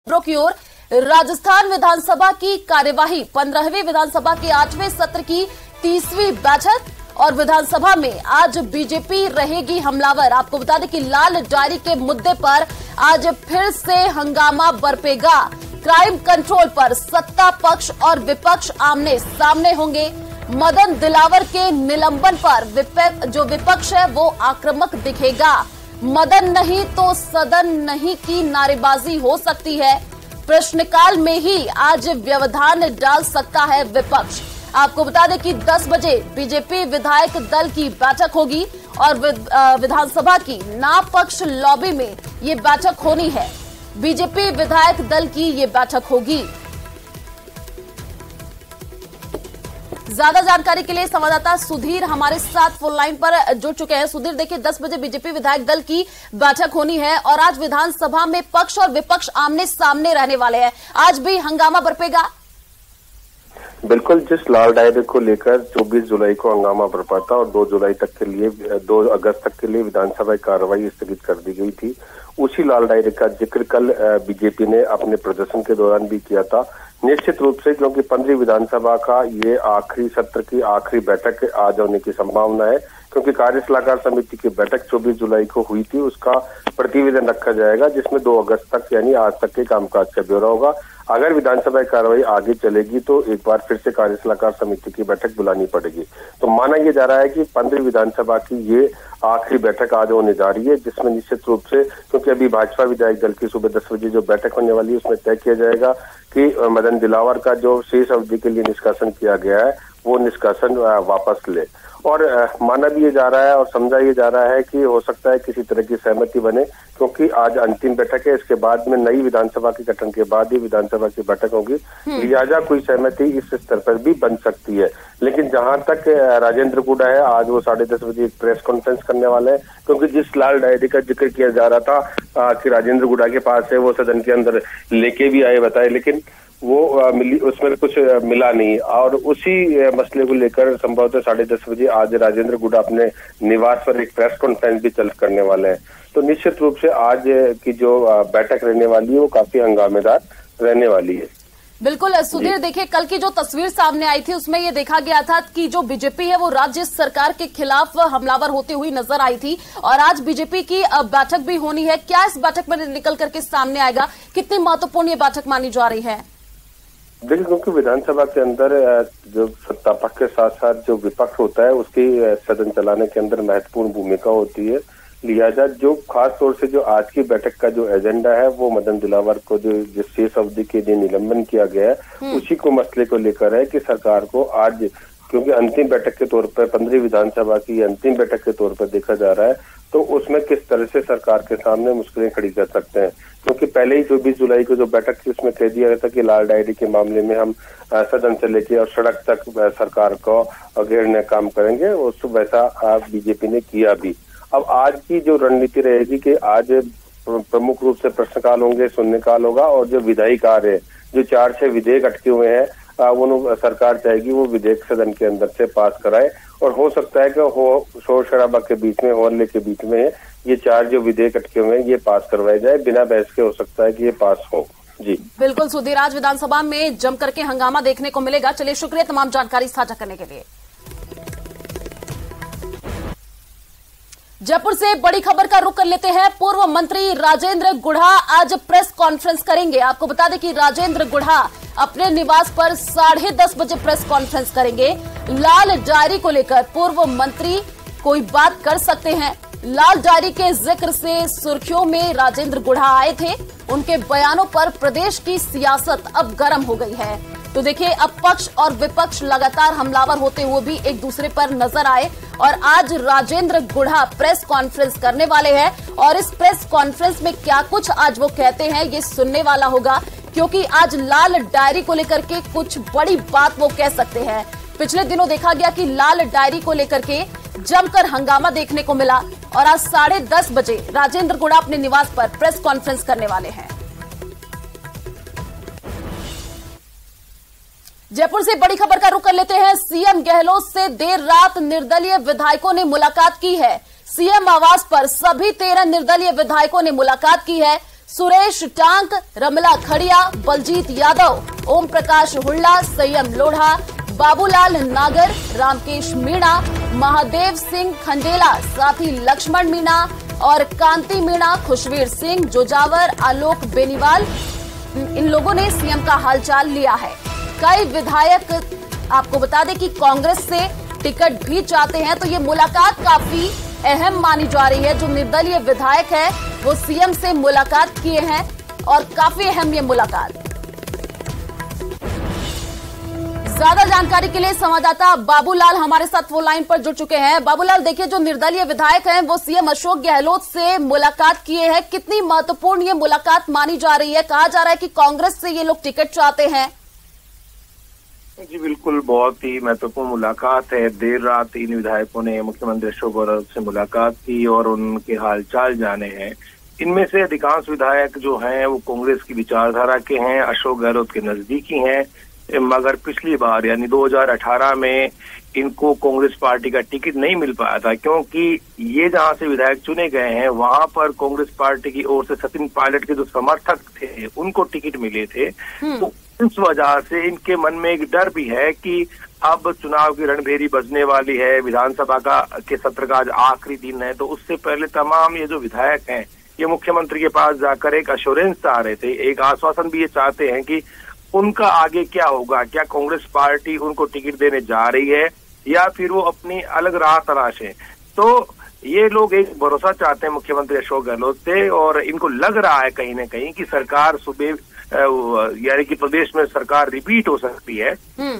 खबरों की ओर। राजस्थान विधानसभा की कार्यवाही 15वीं विधानसभा के 8वें सत्र की 30वीं बैठक और विधानसभा में आज बीजेपी रहेगी हमलावर। आपको बता दें कि लाल डायरी के मुद्दे पर आज फिर से हंगामा बरपेगा। क्राइम कंट्रोल पर सत्ता पक्ष और विपक्ष आमने सामने होंगे। मदन दिलावर के निलंबन पर जो विपक्ष है वो आक्रामक दिखेगा। मदन नहीं तो सदन नहीं की नारेबाजी हो सकती है। प्रश्नकाल में ही आज व्यवधान डाल सकता है विपक्ष। आपको बता दें कि 10 बजे बीजेपी विधायक दल की बैठक होगी और विधानसभा की नाम पक्ष लॉबी में ये बैठक होनी है। बीजेपी विधायक दल की ये बैठक होगी। ज्यादा जानकारी के लिए संवाददाता सुधीर हमारे साथ फोन लाइन पर जुड़ चुके हैं। सुधीर, देखिए 10 बजे बीजेपी विधायक दल की बैठक होनी है और आज विधानसभा में पक्ष और विपक्ष आमने सामने रहने वाले हैं। आज भी हंगामा बरपेगा। बिल्कुल, जिस लाल डायरी को लेकर 24 जुलाई को हंगामा बरपा था और 2 अगस्त तक के लिए विधानसभा की कार्रवाई स्थगित कर दी गई थी, उसी लाल डायरी का जिक्र कल बीजेपी ने अपने प्रदर्शन के दौरान भी किया था। निश्चित रूप से क्योंकि 15वीं विधानसभा का ये आखिरी सत्र की आखिरी बैठक आज होने की संभावना है, क्योंकि कार्य सलाहकार समिति की बैठक 24 जुलाई को हुई थी, उसका प्रतिवेदन रखा जाएगा जिसमें 2 अगस्त तक यानी आज तक के कामकाज का ब्यौरा होगा। अगर विधानसभा की कार्रवाई आगे चलेगी तो एक बार फिर से कार्य सलाहकार समिति की बैठक बुलानी पड़ेगी। तो माना यह जा रहा है कि 15वीं विधानसभा की ये आखिरी बैठक आज होने जा रही है, जिसमें निश्चित रूप से क्योंकि अभी भाजपा विधायक दल की सुबह 10 बजे जो बैठक होने वाली है उसमें तय किया जाएगा कि मदन दिलावर का जो शेष अवधि के लिए निष्कासन किया गया है वो निष्कासन वापस ले। और माना भी ये जा रहा है और समझा ये जा रहा है कि हो सकता है किसी तरह की सहमति बने, क्योंकि आज अंतिम बैठक है। इसके बाद में नई विधानसभा के गठन के बाद ही विधानसभा की बैठक होगी, लिहाजा कोई सहमति इस स्तर पर भी बन सकती है। लेकिन जहां तक राजेंद्र गुड़ा है, आज वो 10:30 बजे एक प्रेस कॉन्फ्रेंस करने वाले हैं, क्योंकि जिस लाल डायरी का जिक्र किया जा रहा था कि राजेंद्र गुड़ा के पास है, वो सदन के अंदर लेके भी आए बताए, लेकिन वो उसमें कुछ मिला नहीं। और उसी मसले को लेकर संभवतः 10:30 बजे आज राजेंद्र गुड़ा अपने निवास पर एक प्रेस कॉन्फ्रेंस भी करने वाले हैं। तो निश्चित रूप से आज की जो बैठक रहने वाली है वो काफी हंगामेदार रहने वाली है। बिल्कुल सुधीर, देखिए कल की जो तस्वीर सामने आई थी उसमें ये देखा गया था कि जो बीजेपी है वो राज्य सरकार के खिलाफ हमलावर होती हुई नजर आई थी और आज बीजेपी की बैठक भी होनी है। क्या इस बैठक में निकल करके सामने आएगा? कितनी महत्वपूर्ण ये बैठक मानी जा रही है? देखिए, क्योंकि विधानसभा के अंदर जो सत्ता पक्ष के साथ साथ जो विपक्ष होता है उसकी सदन चलाने के अंदर महत्वपूर्ण भूमिका होती है। लिहाजा जो खास तौर से जो आज की बैठक का जो एजेंडा है वो मदन दिलावर को जो जिस शेष अवधि के लिए निलंबन किया गया है उसी को मसले को लेकर है कि सरकार को आज, क्योंकि अंतिम बैठक के तौर पर 15वीं विधानसभा की अंतिम बैठक के तौर पर देखा जा रहा है, तो उसमें किस तरह से सरकार के सामने मुश्किलें खड़ी कर सकते हैं। क्योंकि पहले ही 24 जुलाई को जो बैठक थी उसमें कह दिया गया था कि लाल डायरी के मामले में हम सदन से लेके और सड़क तक सरकार को घेरने काम करेंगे, उस वैसा बीजेपी ने किया भी। अब आज की जो रणनीति रहेगी कि आज प्रमुख रूप से प्रश्नकाल होंगे, शून्यकाल होगा और जो विधायी कार्य है, जो 4-6 विधेयक अटके हुए हैं वो सरकार चाहेगी वो विधेयक सदन के अंदर से पास कराए। और हो सकता है कि शोर शराबा के बीच में, हल्ले के बीच में ये 4 जो विधेयक अटके हुए हैं ये पास करवाए जाए, बिना बहस के हो सकता है कि ये पास हो। जी बिल्कुल सुधीर, आज विधानसभा में जम करके हंगामा देखने को मिलेगा। चलिए, शुक्रिया तमाम जानकारी साझा करने के लिए। जयपुर से बड़ी खबर का रुख कर लेते हैं। पूर्व मंत्री राजेंद्र गुढ़ा आज प्रेस कॉन्फ्रेंस करेंगे। आपको बता दें कि राजेंद्र गुढ़ा अपने निवास पर 10:30 बजे प्रेस कॉन्फ्रेंस करेंगे। लाल डायरी को लेकर पूर्व मंत्री कोई बात कर सकते हैं। लाल डायरी के जिक्र से सुर्खियों में राजेंद्र गुढ़ा आए थे। उनके बयानों पर प्रदेश की सियासत अब गर्म हो गई है। तो देखिए, अब पक्ष और विपक्ष लगातार हमलावर होते हुए भी एक दूसरे पर नजर आए और आज राजेंद्र गुढ़ा प्रेस कॉन्फ्रेंस करने वाले हैं और इस प्रेस कॉन्फ्रेंस में क्या कुछ आज वो कहते हैं ये सुनने वाला होगा, क्योंकि आज लाल डायरी को लेकर के कुछ बड़ी बात वो कह सकते हैं। पिछले दिनों देखा गया कि लाल डायरी को लेकर के जमकर हंगामा देखने को मिला और आज 10:30 बजे राजेंद्र गुढ़ा अपने निवास पर प्रेस कॉन्फ्रेंस करने वाले हैं। जयपुर से बड़ी खबर का रुख कर लेते हैं। सीएम गहलोत से देर रात निर्दलीय विधायकों ने मुलाकात की है। सीएम आवास पर सभी 13 निर्दलीय विधायकों ने मुलाकात की है। सुरेश टांक, रमला खड़िया, बलजीत यादव, ओम प्रकाश हुड्डा, संयम लोढ़ा, बाबूलाल नागर, रामकेश मीणा, महादेव सिंह खंडेला, साथ ही लक्ष्मण मीणा और कांति मीणा, खुशवीर सिंह, जोजावर, आलोक बेनीवाल, इन लोगों ने सीएम का हालचाल लिया है। कई विधायक आपको बता दें कि कांग्रेस से टिकट भी चाहते हैं, तो ये मुलाकात काफी अहम मानी जा रही है। जो निर्दलीय विधायक है वो सीएम से मुलाकात किए हैं और काफी अहम ये मुलाकात। ज्यादा जानकारी के लिए संवाददाता बाबूलाल हमारे साथ फोन लाइन पर जुड़ चुके हैं। बाबूलाल, देखिए, जो निर्दलीय विधायक हैं वो सीएम अशोक गहलोत से मुलाकात किए हैं। कितनी महत्वपूर्ण ये मुलाकात मानी जा रही है? कहा जा रहा है कि कांग्रेस से ये लोग टिकट चाहते हैं। जी बिल्कुल, बहुत ही महत्वपूर्ण मुलाकात है। देर रात इन विधायकों ने मुख्यमंत्री अशोक गहलोत से मुलाकात की और उनके हालचाल जाने हैं। इनमें से अधिकांश विधायक जो हैं वो कांग्रेस की विचारधारा के हैं, अशोक गहलोत के नजदीकी हैं। मगर पिछली बार यानी 2018 में इनको कांग्रेस पार्टी का टिकट नहीं मिल पाया था, क्योंकि ये जहां से विधायक चुने गए हैं वहां पर कांग्रेस पार्टी की ओर से सचिन पायलट के जो समर्थक थे उनको टिकट मिले थे। तो इस वजह से इनके मन में एक डर भी है कि अब चुनाव की रणभेरी बजने वाली है, विधानसभा के सत्र का आज आखिरी दिन है, तो उससे पहले तमाम ये जो विधायक हैं ये मुख्यमंत्री के पास जाकर एक अश्योरेंस चाह रहे थे, एक आश्वासन भी ये चाहते हैं कि उनका आगे क्या होगा, क्या कांग्रेस पार्टी उनको टिकट देने जा रही है या फिर वो अपनी अलग राह तलाशें। तो ये लोग एक भरोसा चाहते हैं मुख्यमंत्री अशोक गहलोत से, और इनको लग रहा है कहीं न कहीं कि सरकार सुबह यानी कि प्रदेश में सरकार रिपीट हो सकती है।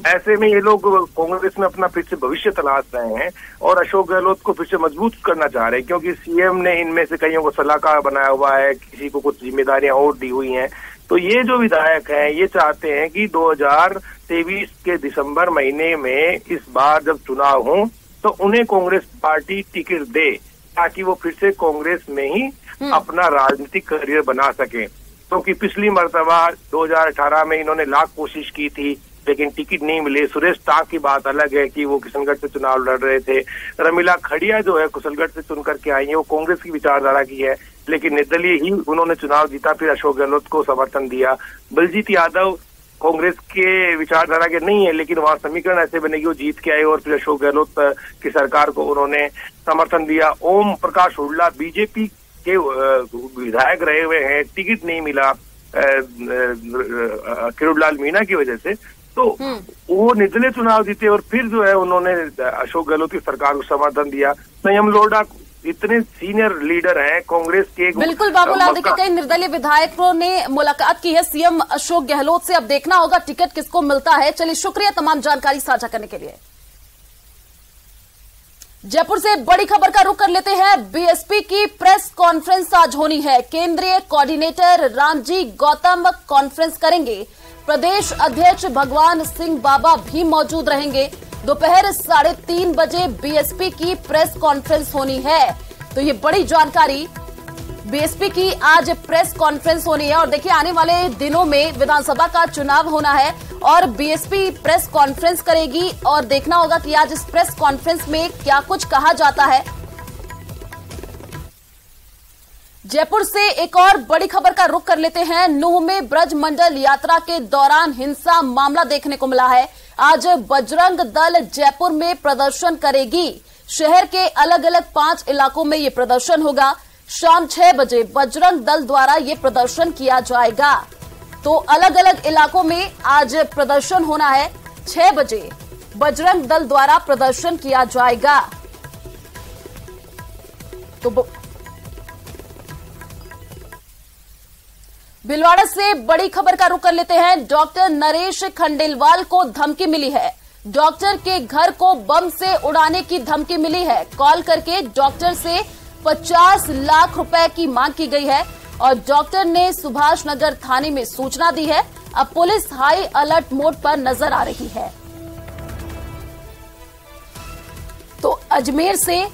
ऐसे में ये लोग कांग्रेस में अपना फिर से भविष्य तलाश रहे हैं और अशोक गहलोत को फिर से मजबूत करना चाह रहे हैं, क्योंकि सीएम ने इनमें से कईयों को सलाहकार बनाया हुआ है, किसी को कुछ जिम्मेदारियां और दी हुई हैं। तो ये जो विधायक हैं ये चाहते हैं कि 2023 के दिसंबर महीने में इस बार जब चुनाव हो तो उन्हें कांग्रेस पार्टी टिकट दे, ताकि वो फिर से कांग्रेस में ही अपना राजनीतिक करियर बना सके। क्योंकि पिछली मर्तबा 2018 में इन्होंने लाख कोशिश की थी लेकिन टिकट नहीं मिले। सुरेश टांक की बात अलग है कि वो किशनगढ़ से चुनाव लड़ रहे थे। रमीला खड़िया जो है कुशलगढ़ से चुन करके आई है, वो कांग्रेस की विचारधारा की है, लेकिन निर्दलीय ही उन्होंने चुनाव जीता, फिर अशोक गहलोत को समर्थन दिया। बलजीत यादव कांग्रेस के विचारधारा के नहीं है, लेकिन वहां समीकरण ऐसे बने कि वो जीत के आए और फिर अशोक गहलोत की सरकार को उन्होंने समर्थन दिया। ओम प्रकाश हुड्डा बीजेपी के विधायक रहे हुए हैं, टिकट नहीं मिला किरोड़लाल मीणा की वजह से, तो वो निर्दलीय चुनाव जीते और फिर जो है उन्होंने अशोक गहलोत की सरकार को समर्थन दिया। संयम लोढ़ा इतने सीनियर लीडर हैं कांग्रेस के। बिल्कुल बाबूलाल, देखिए, कई निर्दलीय विधायकों ने मुलाकात की है सीएम अशोक गहलोत से। अब देखना होगा टिकट किसको मिलता है। चलिए, शुक्रिया तमाम जानकारी साझा करने के लिए। जयपुर से बड़ी खबर का रुख कर लेते हैं। बीएसपी की प्रेस कॉन्फ्रेंस आज होनी है। केंद्रीय कोऑर्डिनेटर रामजी गौतम कॉन्फ्रेंस करेंगे। प्रदेश अध्यक्ष भगवान सिंह बाबा भी मौजूद रहेंगे। दोपहर 3:30 बजे बीएसपी की प्रेस कॉन्फ्रेंस होनी है। तो ये बड़ी जानकारी, बीएसपी की आज प्रेस कॉन्फ्रेंस होनी है। और देखिए, आने वाले दिनों में विधानसभा का चुनाव होना है और बीएसपी प्रेस कॉन्फ्रेंस करेगी और देखना होगा कि आज इस प्रेस कॉन्फ्रेंस में क्या कुछ कहा जाता है। जयपुर से एक और बड़ी खबर का रुख कर लेते हैं। नूह में ब्रज मंडल यात्रा के दौरान हिंसा मामला देखने को मिला है। आज बजरंग दल जयपुर में प्रदर्शन करेगी। शहर के अलग अलग 5 इलाकों में ये प्रदर्शन होगा। शाम 6 बजे बजरंग दल द्वारा ये प्रदर्शन किया जाएगा। तो अलग अलग इलाकों में आज प्रदर्शन होना है। 6 बजे बजरंग दल द्वारा प्रदर्शन किया जाएगा। तो भिलवाड़ा से बड़ी खबर का रुख कर लेते हैं। डॉक्टर नरेश खंडेलवाल को धमकी मिली है। डॉक्टर के घर को बम से उड़ाने की धमकी मिली है। कॉल करके डॉक्टर से 50 लाख रुपए की मांग की गई है और डॉक्टर ने सुभाष नगर थाने में सूचना दी है। अब पुलिस हाई अलर्ट मोड पर नजर आ रही है। तो अजमेर से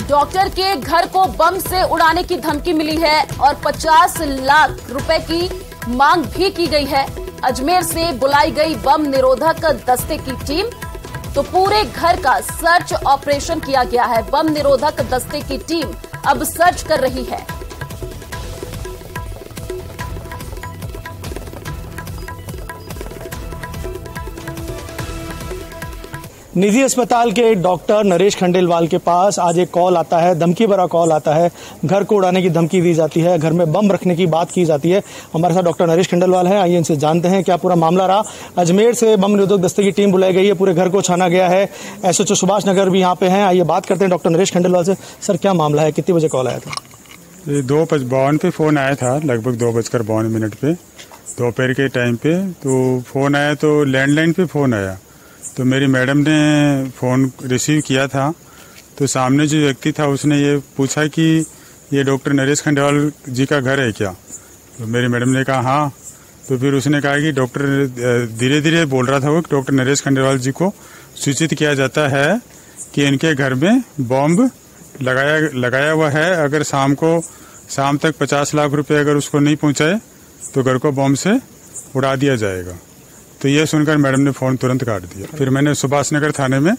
डॉक्टर के घर को बम से उड़ाने की धमकी मिली है और 50 लाख रुपए की मांग भी की गई है। अजमेर से बुलाई गई बम निरोधक दस्ते की टीम, तो पूरे घर का सर्च ऑपरेशन किया गया है। बम निरोधक दस्ते की टीम अब सर्च कर रही है। निजी अस्पताल के डॉक्टर नरेश खंडेलवाल के पास आज एक कॉल आता है, धमकी भरा कॉल आता है। घर को उड़ाने की धमकी दी जाती है, घर में बम रखने की बात की जाती है। हमारे साथ डॉक्टर नरेश खंडेलवाल हैं, आइए इनसे जानते हैं क्या पूरा मामला रहा। अजमेर से बम निरोधक दस्ते की टीम बुलाई गई है, पूरे घर को छाना गया है। SHO सुभाष नगर भी यहाँ पे हैं। आइए बात करते हैं डॉक्टर नरेश खंडेलवाल से। सर, क्या मामला है, कितने बजे कॉल आया था? 2:52 पे फ़ोन आया था, लगभग 2:52 पे दोपहर के टाइम पे। तो फ़ोन आया तो लैंडलाइन पे फ़ोन आया, तो मेरी मैडम ने फ़ोन रिसीव किया था। तो सामने जो व्यक्ति था उसने ये पूछा कि ये डॉक्टर नरेश खंडेलवाल जी का घर है क्या? तो मेरी मैडम ने कहा हाँ। तो फिर उसने कहा कि डॉक्टर, धीरे धीरे बोल रहा था वो, डॉक्टर नरेश खंडेलवाल जी को सूचित किया जाता है कि इनके घर में बॉम्ब लगाया हुआ है। अगर शाम तक 50 लाख रुपए अगर उसको नहीं पहुंचाए तो घर को बॉम्ब से उड़ा दिया जाएगा। तो ये सुनकर मैडम ने फ़ोन तुरंत काट दिया। फिर मैंने सुभाष नगर थाने में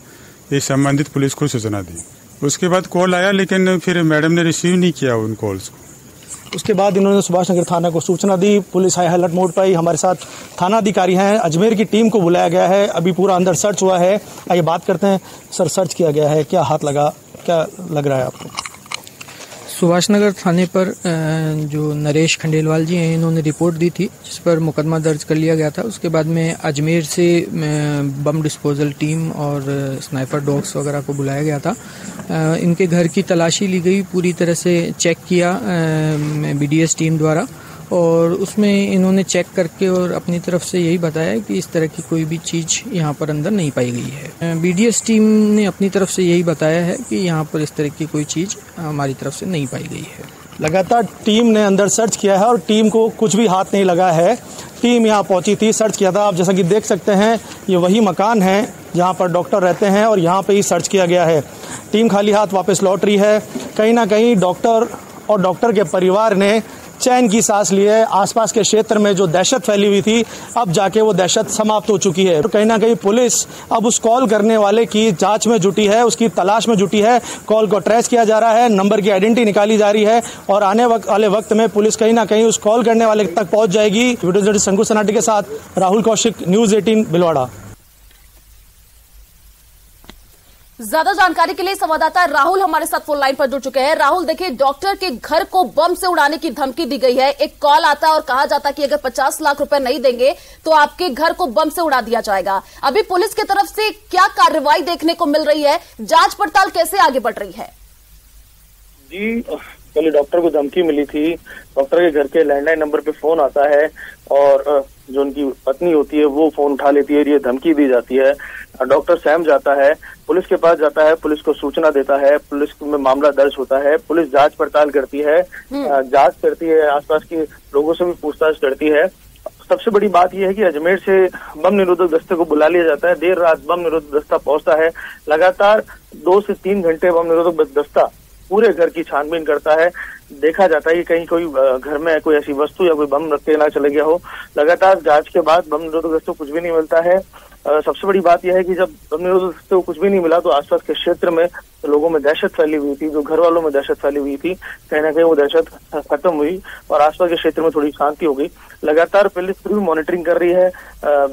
इस संबंधित पुलिस को सूचना दी। उसके बाद कॉल आया, लेकिन फिर मैडम ने रिसीव नहीं किया उन कॉल्स को। उसके बाद इन्होंने सुभाष नगर थाना को सूचना दी, पुलिस हाई अलर्ट मोड पर आई। हमारे साथ थाना अधिकारी हैं, अजमेर की टीम को बुलाया गया है। अभी पूरा अंदर सर्च हुआ है। आइए बात करते हैं। सर, सर्च किया गया है, क्या हाथ लगा, क्या लग रहा है आपको? सुभाष नगर थाने पर जो नरेश खंडेलवाल जी हैं, इन्होंने रिपोर्ट दी थी जिस पर मुकदमा दर्ज कर लिया गया था। उसके बाद में अजमेर से बम डिस्पोजल टीम और स्नाइपर डॉग्स वगैरह को बुलाया गया था। इनके घर की तलाशी ली गई, पूरी तरह से चेक किया BDS टीम द्वारा, और उसमें इन्होंने चेक करके और अपनी तरफ से यही बताया कि इस तरह की कोई भी चीज़ यहाँ पर अंदर नहीं पाई गई है। BDS टीम ने अपनी तरफ से यही बताया है कि यहाँ पर इस तरह की कोई चीज़ हमारी तरफ से नहीं पाई गई है। लगातार टीम ने अंदर सर्च किया है और टीम को कुछ भी हाथ नहीं लगा है। टीम यहाँ पहुंची थी, सर्च किया था। आप जैसा कि देख सकते हैं, ये वही मकान है जहाँ पर डॉक्टर रहते हैं और यहाँ पे ही सर्च किया गया है। टीम खाली हाथ वापस लौट रही है। कहीं ना कहीं डॉक्टर और डॉक्टर के परिवार ने चैन की सांस ली है। आसपास के क्षेत्र में जो दहशत फैली हुई थी, अब जाके वो दहशत समाप्त हो चुकी है। तो कहीं ना कहीं पुलिस अब उस कॉल करने वाले की जांच में जुटी है, उसकी तलाश में जुटी है। कॉल को ट्रेस किया जा रहा है, नंबर की आइडेंटिटी निकाली जा रही है और आने वाले वक्त में पुलिस कहीं ना कहीं उस कॉल करने वाले तक पहुंच जाएगी। वीडियो जर्नलिस्ट शंकु सनाटी के साथ राहुल कौशिक, न्यूज़ 18 भिलवाड़ा। ज्यादा जानकारी के लिए संवाददाता राहुल हमारे साथ फोन लाइन पर जुड़ चुके हैं। राहुल, देखिए, डॉक्टर के घर को बम से उड़ाने की धमकी दी गई है। एक कॉल आता है और कहा जाता है कि अगर 50 लाख रुपए नहीं देंगे तो आपके घर को बम से उड़ा दिया जाएगा। अभी पुलिस की तरफ से क्या कार्रवाई देखने को मिल रही है? जांच पड़ताल कैसे आगे बढ़ रही है? जी, पहले डॉक्टर को धमकी मिली थी। डॉक्टर के घर के लैंडलाइन नंबर पे फोन आता है और जो उनकी पत्नी होती है वो फोन उठा लेती है, ये धमकी दी जाती है। डॉक्टर सहम जाता है, पुलिस के पास जाता है, पुलिस को सूचना देता है, पुलिस में मामला दर्ज होता है। पुलिस जांच पड़ताल करती है, जांच करती है, आसपास के लोगों से भी पूछताछ करती है। सबसे बड़ी बात यह है कि अजमेर से बम निरोधक दस्ते को बुला लिया जाता है। देर रात बम निरोधक दस्ता पहुंचता है। लगातार 2 से 3 घंटे बम निरोधक दस्ता पूरे घर की छानबीन करता है। देखा जाता है कि कहीं कोई घर में कोई ऐसी वस्तु या कोई बम रख के ना चले गया हो। लगातार जांच के बाद बम निरोधक दस्ते को कुछ भी नहीं मिलता है। सबसे बड़ी बात यह है कि जब बम निरोधक दस्ते को कुछ भी नहीं मिला तो आसपास के क्षेत्र में लोगों में दहशत फैली हुई थी, जो घर वालों में दहशत फैली हुई थी, कहीं ना कहीं वो दहशत खत्म हुई और आसपास के क्षेत्र में थोड़ी शांति हो गई। लगातार पुलिस पूरी मॉनिटरिंग कर रही है।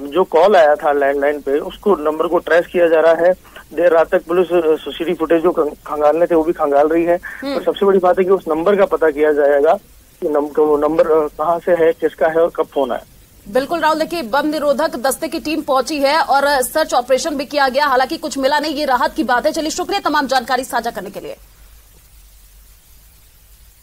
जो कॉल आया था लैंडलाइन पे, उसको नंबर को ट्रेस किया जा रहा है। देर रात तक पुलिस सीसीटीवी फुटेज जो खंगालने थे वो भी खंगाल रही है। और सबसे बड़ी बात है कि उस नंबर का पता किया जाएगा कि नंबर कहाँ से है, किसका है और कब फोन आया। बिल्कुल राहुल, देखिए, बम निरोधक दस्ते की टीम पहुंची है और सर्च ऑपरेशन भी किया गया। हालांकि कुछ मिला नहीं, ये राहत की बात है। चलिए, शुक्रिया तमाम जानकारी साझा करने के लिए।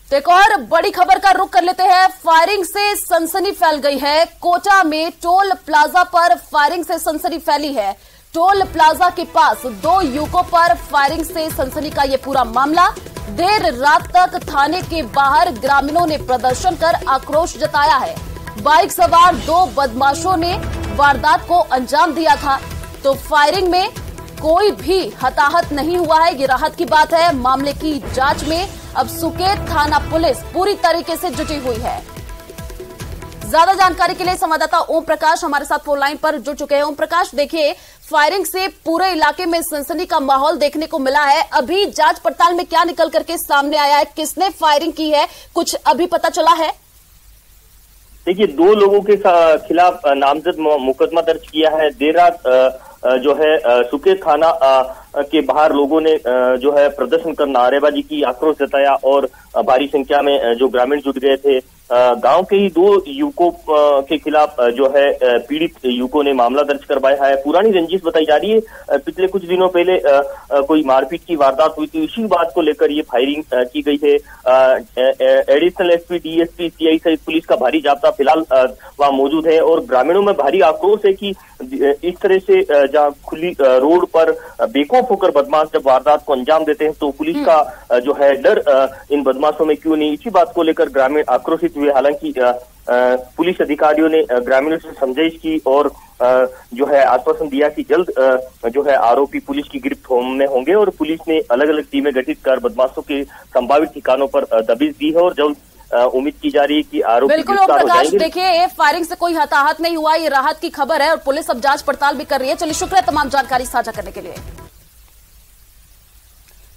तो एक और बड़ी खबर का रुख कर लेते हैं। फायरिंग से सनसनी फैल गई है। कोटा में टोल प्लाजा पर फायरिंग से सनसनी फैली है। टोल प्लाजा के पास 2 युवकों पर फायरिंग से सनसनी का ये पूरा मामला। देर रात तक थाने के बाहर ग्रामीणों ने प्रदर्शन कर आक्रोश जताया है। बाइक सवार 2 बदमाशों ने वारदात को अंजाम दिया था। तो फायरिंग में कोई भी हताहत नहीं हुआ है। ये राहत की बात है। मामले की जांच में अब सुकेत थाना पुलिस पूरी तरीके से जुटी हुई है। ज्यादा जानकारी के लिए संवाददाता ओम प्रकाश हमारे साथ फोन लाइन पर जुड़ चुके हैं। ओम प्रकाश, देखिए, फायरिंग से पूरे इलाके में सनसनी का माहौल देखने को मिला है। अभी जांच पड़ताल में क्या निकल करके सामने आया है? किसने फायरिंग की है, कुछ अभी पता चला है? देखिए, 2 लोगों के खिलाफ नामजद मुकदमा दर्ज किया है। देर रात जो है सुकेत थाना के बाहर लोगों ने जो है प्रदर्शन कर नारेबाजी की, आक्रोश जताया और भारी संख्या में जो ग्रामीण जुट गए थे। गांव के ही 2 युवकों के खिलाफ जो है पीड़ित युवकों ने मामला दर्ज करवाया है। पुरानी रंजिश बताई जा रही है। पिछले कुछ दिनों पहले कोई मारपीट की वारदात हुई थी, इसी बात को लेकर ये फायरिंग की गई है। एडिशनल एसपी, डीएसपी, सीआई सहित पुलिस का भारी जाब्ता फिलहाल वहां मौजूद है और ग्रामीणों में भारी आक्रोश है कि इस तरह से जहां खुली रोड पर बेखौफ होकर बदमाश जब वारदात को अंजाम देते हैं तो पुलिस का जो है डर इन बदमाशों में क्यों नहीं, इसी बात को लेकर ग्रामीण आक्रोशित हुए। हालांकि पुलिस अधिकारियों ने ग्रामीणों से समझाइश की और जो है आश्वासन दिया कि जल्द जो है आरोपी पुलिस की गिरफ्त में होंगे और पुलिस ने अलग अलग टीमें गठित कर बदमाशों के संभावित ठिकानों पर दबिश दी है और जल्द उम्मीद की जा रही है कि आरोपी बिल्कुल ओम प्रकाश, देखिए, फायरिंग से कोई हताहत नहीं हुआ, ये राहत की खबर है और पुलिस अब जांच पड़ताल भी कर रही है। चलिए, शुक्रिया तमाम जानकारी साझा करने के लिए।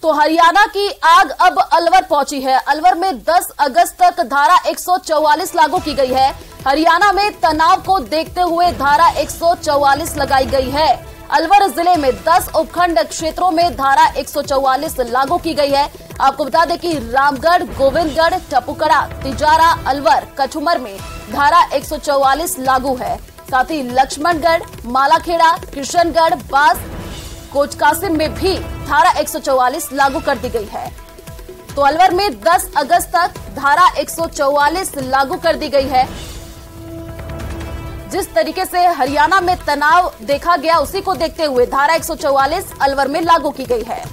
तो हरियाणा की आग अब अलवर पहुंची है। अलवर में 10 अगस्त तक धारा 144 लागू की गई है। हरियाणा में तनाव को देखते हुए धारा 144 लगाई गई है। अलवर जिले में 10 उपखंड क्षेत्रों में धारा 144 लागू की गई है। आपको बता दें कि रामगढ़, गोविंदगढ़, टपुकड़ा, तिजारा, अलवर, कठुमर में धारा 144 लागू है। साथ ही लक्ष्मणगढ़, मालाखेड़ा, किशनगढ़, बास, कोचकासिम में भी धारा 144 लागू कर दी गई है। तो अलवर में 10 अगस्त तक धारा 144 लागू कर दी गई है। जिस तरीके से हरियाणा में तनाव देखा गया उसी को देखते हुए धारा 144 अलवर में लागू की गई है।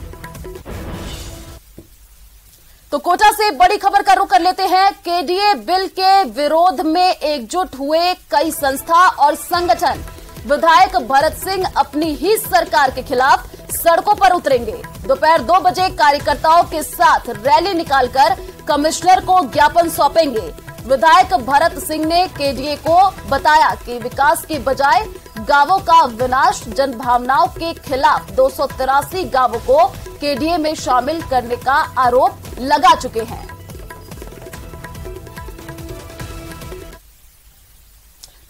तो कोटा से बड़ी खबर का रुख कर लेते हैं। केडीए बिल के विरोध में एकजुट हुए कई संस्था और संगठन। विधायक भरत सिंह अपनी ही सरकार के खिलाफ सड़कों पर उतरेंगे। दोपहर 2 बजे कार्यकर्ताओं के साथ रैली निकालकर कमिश्नर को ज्ञापन सौंपेंगे। विधायक भरत सिंह ने केडीए को बताया कि विकास के बजाय गांवों का विनाश, जनभावनाओं के खिलाफ 283 गांवों को केडीए में शामिल करने का आरोप लगा चुके हैं।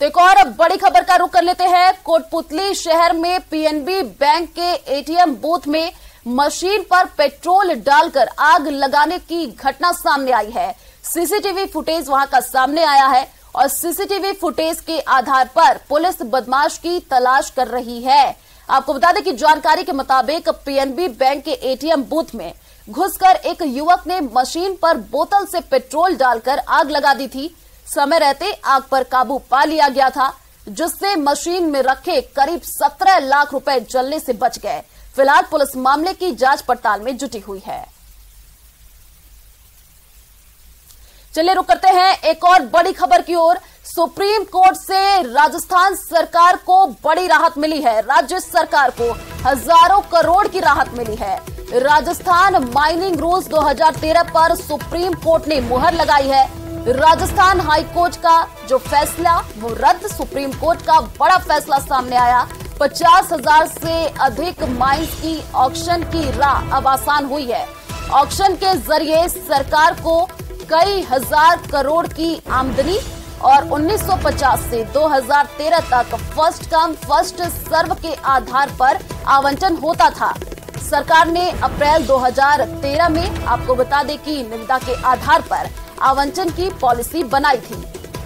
तो एक और बड़ी खबर का रुख कर लेते हैं। कोटपुतली शहर में पीएनबी बैंक के एटीएम बूथ में मशीन पर पेट्रोल डालकर आग लगाने की घटना सामने आई है। सीसीटीवी फुटेज वहां का सामने आया है और सीसीटीवी फुटेज के आधार पर पुलिस बदमाश की तलाश कर रही है। आपको बता दें कि जानकारी के मुताबिक पीएनबी बैंक के एटीएम बूथ में घुसकर एक युवक ने मशीन पर बोतल से पेट्रोल डालकर आग लगा दी थी। समय रहते आग पर काबू पा लिया गया था, जिससे मशीन में रखे करीब 17 लाख रुपए जलने से बच गए। फिलहाल पुलिस मामले की जांच पड़ताल में जुटी हुई है। चलिए रुक करते हैं एक और बड़ी खबर की ओर। सुप्रीम कोर्ट से राजस्थान सरकार को बड़ी राहत मिली है। राज्य सरकार को हजारों करोड़ की राहत मिली है। राजस्थान माइनिंग रूल्स 2013 पर सुप्रीम कोर्ट ने मुहर लगाई है। राजस्थान हाई कोर्ट का जो फैसला वो रद्द। सुप्रीम कोर्ट का बड़ा फैसला सामने आया। 50,000 से अधिक माइंस की ऑक्शन की राह अब आसान हुई है। ऑक्शन के जरिए सरकार को कई हजार करोड़ की आमदनी और 1950 से 2013 तक फर्स्ट कम फर्स्ट सर्व के आधार पर आवंटन होता था। सरकार ने अप्रैल 2013 में आपको बता दें कि निविदा के आधार पर आवंटन की पॉलिसी बनाई थी।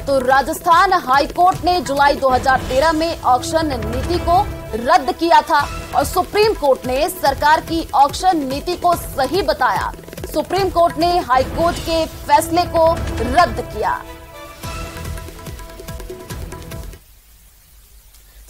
तो राजस्थान हाई कोर्ट ने जुलाई 2013 में ऑक्शन नीति को रद्द किया था और सुप्रीम कोर्ट ने सरकार की ऑक्शन नीति को सही बताया। सुप्रीम कोर्ट ने हाई कोर्ट के फैसले को रद्द किया।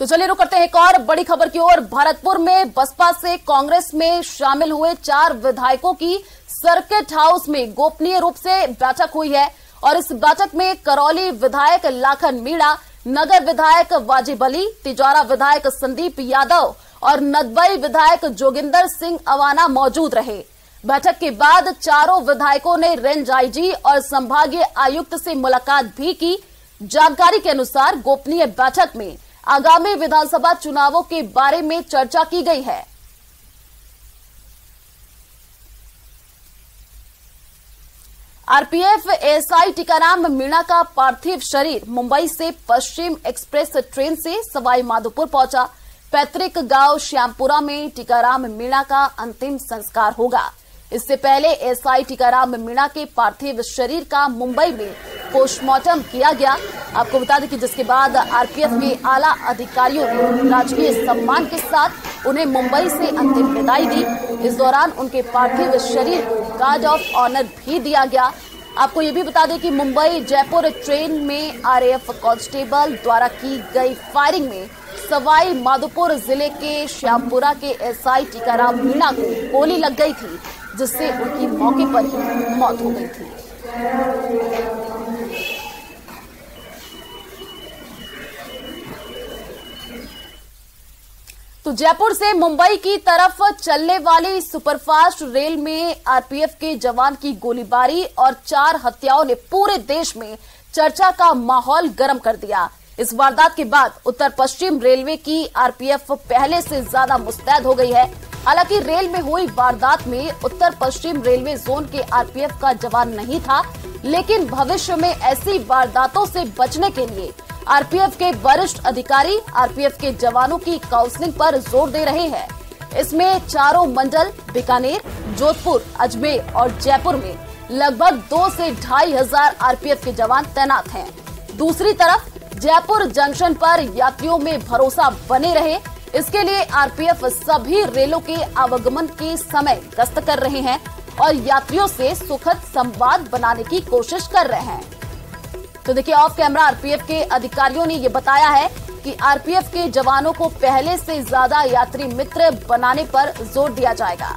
तो चलिए रुक करते हैं एक और बड़ी खबर की ओर। भरतपुर में बसपा से कांग्रेस में शामिल हुए 4 विधायकों की सर्किट हाउस में गोपनीय रूप से बैठक हुई है और इस बैठक में करौली विधायक लाखन मीणा, नगर विधायक वाजिब अली, तिजारा विधायक संदीप यादव और नदबई विधायक जोगिंदर सिंह अवाना मौजूद रहे। बैठक के बाद चारों विधायकों ने रेंज आईजी और संभागीय आयुक्त से मुलाकात भी की। जानकारी के अनुसार गोपनीय बैठक में आगामी विधानसभा चुनावों के बारे में चर्चा की गई है। आरपीएफ एएसआई टीकाराम मीणा का पार्थिव शरीर मुंबई से पश्चिम एक्सप्रेस ट्रेन से सवाई माधोपुर पहुंचा। पैतृक गांव श्यामपुरा में टीकाराम मीणा का अंतिम संस्कार होगा। इससे पहले एएसआई टीकाराम मीणा के पार्थिव शरीर का मुंबई में पोस्टमार्टम किया गया। आपको बता दें कि जिसके बाद आरपीएफ के आला अधिकारियों ने राजकीय सम्मान के साथ उन्हें मुंबई से अंतिम विदाई दी। इस दौरान उनके पार्थिव शरीर को गार्ड ऑफ ऑनर भी दिया गया। आपको ये भी बता दें कि मुंबई जयपुर ट्रेन में आरएएफ कांस्टेबल द्वारा की गई फायरिंग में सवाई माधोपुर जिले के श्यामपुरा के एएसआई टीकाराम मीणा को गोली लग गई थी, जिससे उनकी मौके पर ही मौत हो गई थी। तो जयपुर से मुंबई की तरफ चलने वाली सुपरफास्ट रेल में आरपीएफ के जवान की गोलीबारी और 4 हत्याओं ने पूरे देश में चर्चा का माहौल गर्म कर दिया। इस वारदात के बाद उत्तर पश्चिम रेलवे की आरपीएफ पहले से ज्यादा मुस्तैद हो गई है। हालांकि रेल में हुई वारदात में उत्तर पश्चिम रेलवे जोन के आरपीएफ का जवान नहीं था, लेकिन भविष्य में ऐसी वारदातों से बचने के लिए आरपीएफ के वरिष्ठ अधिकारी आरपीएफ के जवानों की काउंसलिंग पर जोर दे रहे हैं। इसमें चारों मंडल बीकानेर, जोधपुर, अजमेर और जयपुर में लगभग 2 से 2.5 हजार आरपीएफ के जवान तैनात हैं। दूसरी तरफ जयपुर जंक्शन पर यात्रियों में भरोसा बने रहे, इसके लिए आरपीएफ सभी रेलों के आवागमन के समय गश्त कर रहे हैं और यात्रियों से सुखद संवाद बनाने की कोशिश कर रहे हैं। तो देखिए, ऑफ कैमरा आरपीएफ के अधिकारियों ने यह बताया है कि आरपीएफ के जवानों को पहले से ज्यादा यात्री मित्र बनाने पर जोर दिया जाएगा।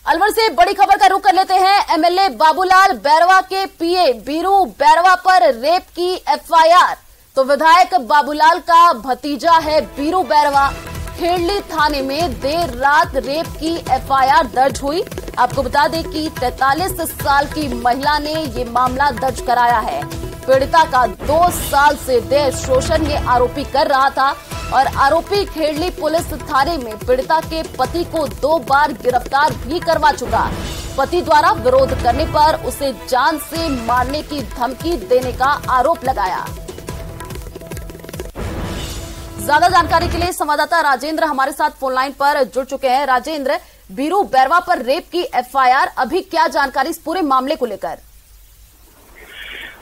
अलवर से बड़ी खबर का रुख कर लेते हैं। एमएलए बाबूलाल बैरवा के पीए बीरू बैरवा पर रेप की एफआईआर। तो विधायक बाबूलाल का भतीजा है बीरू बैरवा। खेड़ली थाने में देर रात रेप की एफआईआर दर्ज हुई। आपको बता दें कि 43 साल की महिला ने ये मामला दर्ज कराया है। पीड़िता का 2 साल से देह शोषण ये आरोपी कर रहा था और आरोपी खेड़ली पुलिस थाने में पीड़िता के पति को 2 बार गिरफ्तार भी करवा चुका। पति द्वारा विरोध करने पर उसे जान से मारने की धमकी देने का आरोप लगाया। ज्यादा जानकारी के लिए संवाददाता राजेंद्र हमारे साथ फोन लाइन पर जुड़ चुके हैं। राजेंद्र, बीरू बैरवा पर रेप की एफआईआर, अभी क्या जानकारी इस पूरे मामले को लेकर?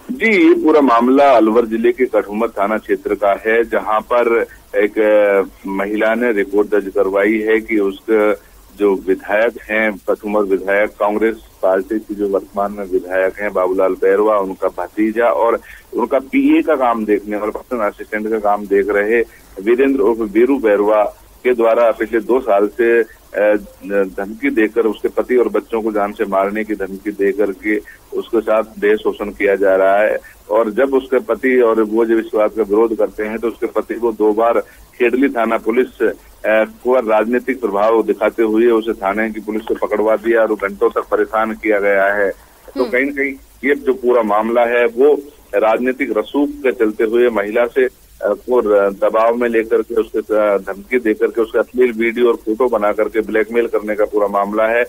जी, पूरा मामला अलवर जिले के कठुमर थाना क्षेत्र का है, जहां पर एक महिला ने रिपोर्ट दर्ज करवाई है कि उसका जो विधायक हैं, कठुमर विधायक कांग्रेस पार्टी की जो वर्तमान में विधायक हैं बाबूलाल बैरवा, उनका भतीजा और उनका पीए का काम देखने वाला पर्सनल असिस्टेंट का काम देख रहे वीरेंद्र उर्फ बीरू बैरवा के द्वारा पिछले 2 साल से धमकी देकर उसके पति और बच्चों को जान से मारने की धमकी देकर के उसके साथ देह शोषण किया जा रहा है। और जब उसके पति और वो जब इस बात का विरोध करते हैं तो उसके पति को 2 बार खेड़ली थाना पुलिस को राजनीतिक प्रभाव दिखाते हुए उसे थाने की पुलिस को पकड़वा दिया और घंटों तक परेशान किया गया है। तो कहीं न कहीं ये जो पूरा मामला है वो राजनीतिक रसूख के चलते हुए महिला से को दबाव में लेकर के उसके धमकी देकर के उसका अश्लील वीडियो और फोटो बना करके ब्लैकमेल करने का पूरा मामला है।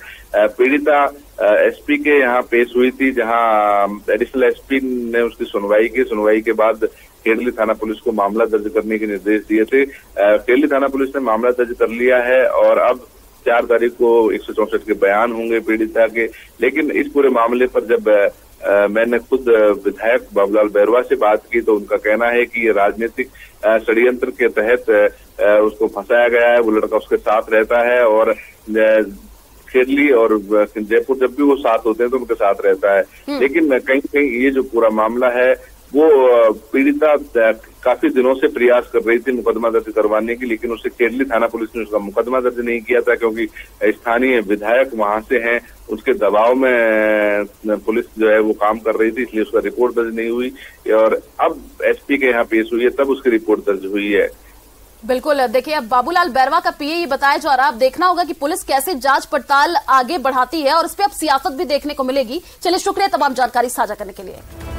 पीड़िता एसपी के यहाँ पेश हुई थी, जहाँ एडिशनल एसपी ने उसकी सुनवाई की। सुनवाई के बाद खेड़ली थाना पुलिस को मामला दर्ज करने के निर्देश दिए थे। खेड़ली थाना पुलिस ने मामला दर्ज कर लिया है और अब 4 तारीख को 164 के बयान होंगे पीड़िता के। लेकिन इस पूरे मामले पर जब मैंने खुद विधायक बाबूलाल बैरवा से बात की तो उनका कहना है कि ये राजनीतिक षड्यंत्र के तहत उसको फंसाया गया है। वो लड़का उसके साथ रहता है और खेड़ली और जयपुर जब भी वो साथ होते हैं तो उनके साथ रहता है। लेकिन कहीं कहीं ये जो पूरा मामला है वो पीड़िता काफी दिनों से प्रयास कर रही थी मुकदमा दर्ज करवाने की, लेकिन उसे केरली थाना पुलिस ने उसका मुकदमा दर्ज नहीं किया था, क्योंकि स्थानीय विधायक वहां से हैं, उसके दबाव में पुलिस जो है वो काम कर रही थी, इसलिए उसका रिपोर्ट दर्ज नहीं हुई और अब एसपी के यहाँ पेश हुई है, तब उसकी रिपोर्ट दर्ज हुई है। बिल्कुल, देखिए अब बाबूलाल बैरवा का पीए बताया जा रहा है। अब देखना होगा कि पुलिस कैसे जांच पड़ताल आगे बढ़ाती है और इस पे अब सियासत भी देखने को मिलेगी। चलिए, शुक्रिया तमाम जानकारी साझा करने के लिए।